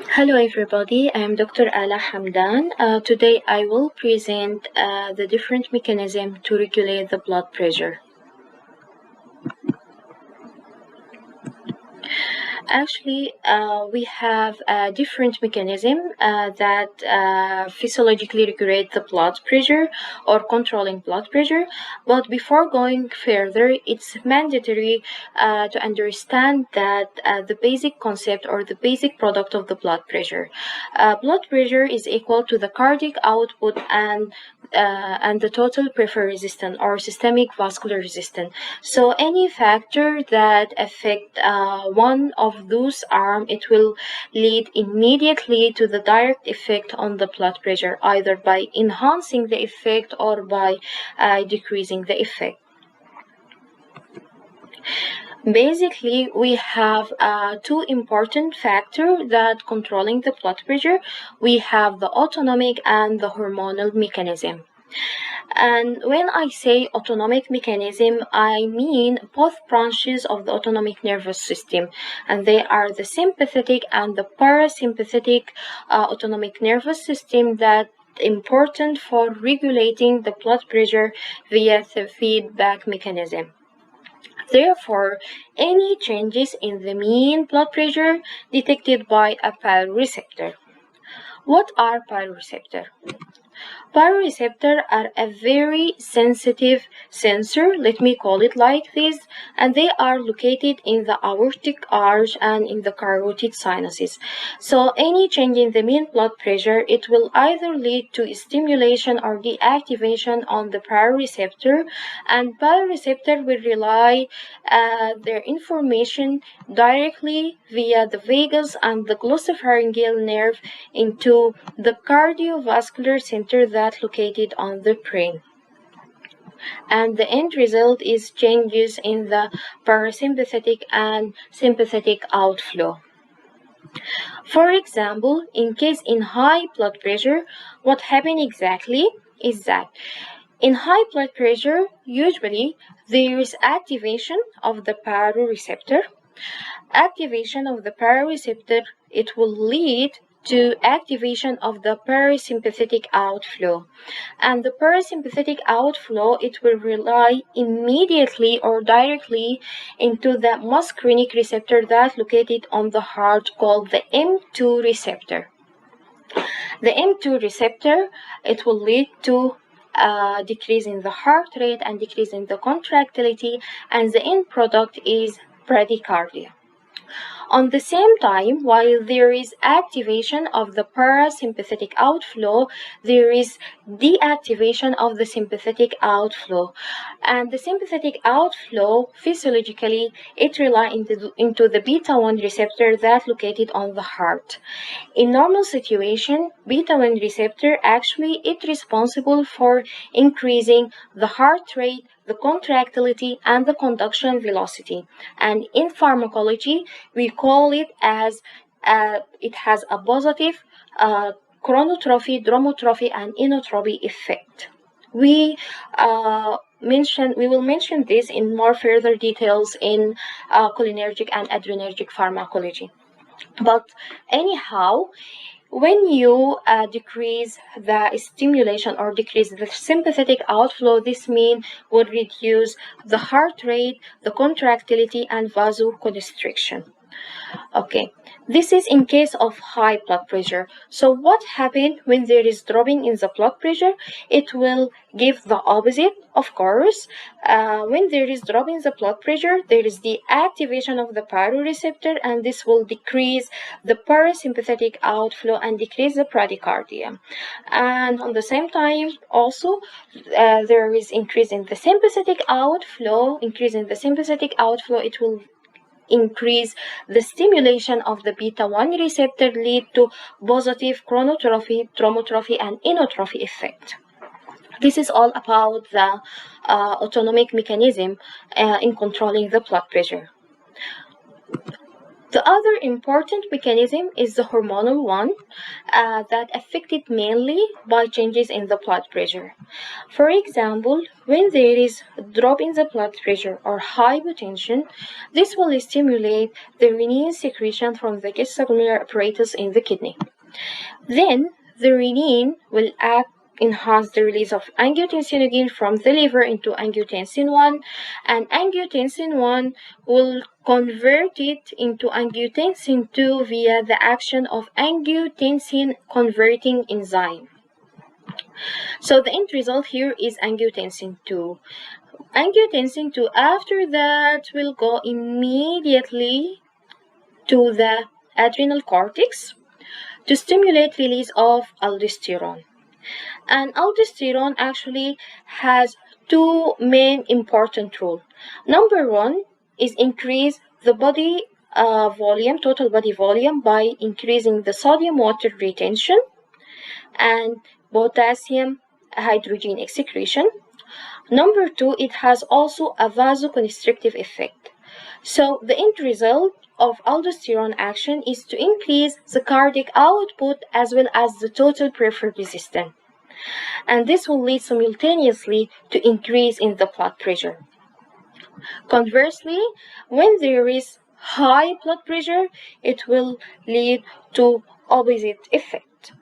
Hello everybody, I am Dr. Ala Hamdan. Today I will present the different mechanism to regulate the blood pressure. Actually, we have a different mechanism that physiologically regulate the blood pressure or controlling blood pressure. But before going further, it's mandatory to understand that the basic concept or the basic product of the blood pressure. Blood pressure is equal to the cardiac output and the total peripheral resistance or systemic vascular resistance. So any factor that affect one of those arms, it will lead immediately to the direct effect on the blood pressure, either by enhancing the effect or by decreasing the effect. Basically, we have two important factors that controlling the blood pressure. We have the autonomic and the hormonal mechanism. And when I say autonomic mechanism, I mean both branches of the autonomic nervous system, and they are the sympathetic and the parasympathetic autonomic nervous system that important for regulating the blood pressure via the feedback mechanism. Therefore, any changes in the mean blood pressure detected by a pyroreceptor. What are pyroreceptors? Pyroreceptors are a very sensitive sensor, let me call it like this, and they are located in the aortic arch and in the carotid sinuses. So any change in the mean blood pressure, it will either lead to stimulation or deactivation on the pyroreceptor, and pyroreceptor will relay their information directly via the vagus and the glossopharyngeal nerve into the cardiovascular center that located on the brain. And the end result is changes in the parasympathetic and sympathetic outflow. For example, in high blood pressure, what happens exactly is that in high blood pressure, usually there is activation of the pyroreceptor. Activation of the pyroreceptor, it will lead to activation of the parasympathetic outflow. And the parasympathetic outflow, it will rely immediately or directly into the muscarinic receptor that's located on the heart called the M2 receptor. The M2 receptor, it will lead to decrease in the heart rate and decrease in the contractility, and the end product is bradycardia. On the same time, while there is activation of the parasympathetic outflow, there is deactivation of the sympathetic outflow. And the sympathetic outflow, physiologically, it relies into the beta-1 receptor that's located on the heart. In normal situation, beta-1 receptor actually is responsible for increasing the heart rate, the contractility, and the conduction velocity. And in pharmacology, we call it as it has a positive chronotrophy, dromotrophy, and inotropy effect. We will mention this in more further details in cholinergic and adrenergic pharmacology. But anyhow, when you decrease the stimulation or decrease the sympathetic outflow, this means would reduce the heart rate, the contractility, and vasoconstriction. Okay, this is in case of high blood pressure. So what happens when there is dropping in the blood pressure? It will give the opposite, of course. When there is drop in the blood pressure, there is the activation of the pyroreceptor, and this will decrease the parasympathetic outflow and decrease the bradycardia. And on the same time, also, there is increase in the sympathetic outflow. Increasing the sympathetic outflow, it will increase the stimulation of the beta-1 receptor, lead to positive chronotrophy, dromotrophy, and inotrophy effect. This is all about the autonomic mechanism in controlling the blood pressure. The other important mechanism is the hormonal one, that affected mainly by changes in the blood pressure. For example, when there is a drop in the blood pressure or hypotension, this will stimulate the renin secretion from the gustatory apparatus in the kidney. Then the renin will enhance the release of angiotensinogen from the liver into angiotensin 1, and angiotensin 1 will convert it into angiotensin 2 via the action of angiotensin converting enzyme. So the end result here is angiotensin 2. Angiotensin 2 after that will go immediately to the adrenal cortex to stimulate release of aldosterone. And aldosterone actually has two main important roles. Number one is increase the body volume, total body volume, by increasing the sodium water retention and potassium hydrogen excretion. Number two, it has also a vasoconstrictive effect. So the end result of aldosterone action is to increase the cardiac output as well as the total peripheral resistance. And this will lead simultaneously to increase in the blood pressure. Conversely, when there is high blood pressure, it will lead to opposite effect.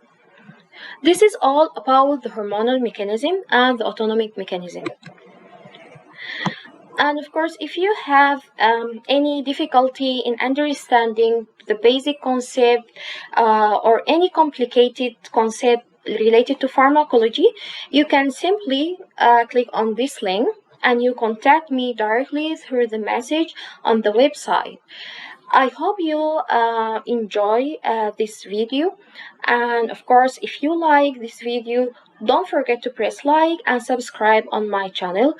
This is all about the hormonal mechanism and the autonomic mechanism. And of course, if you have any difficulty in understanding the basic concept or any complicated concept related to pharmacology, you can simply click on this link and you contact me directly through the message on the website. I hope you enjoy this video, and of course, if you like this video, don't forget to press like and subscribe on my channel.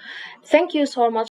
Thank you so much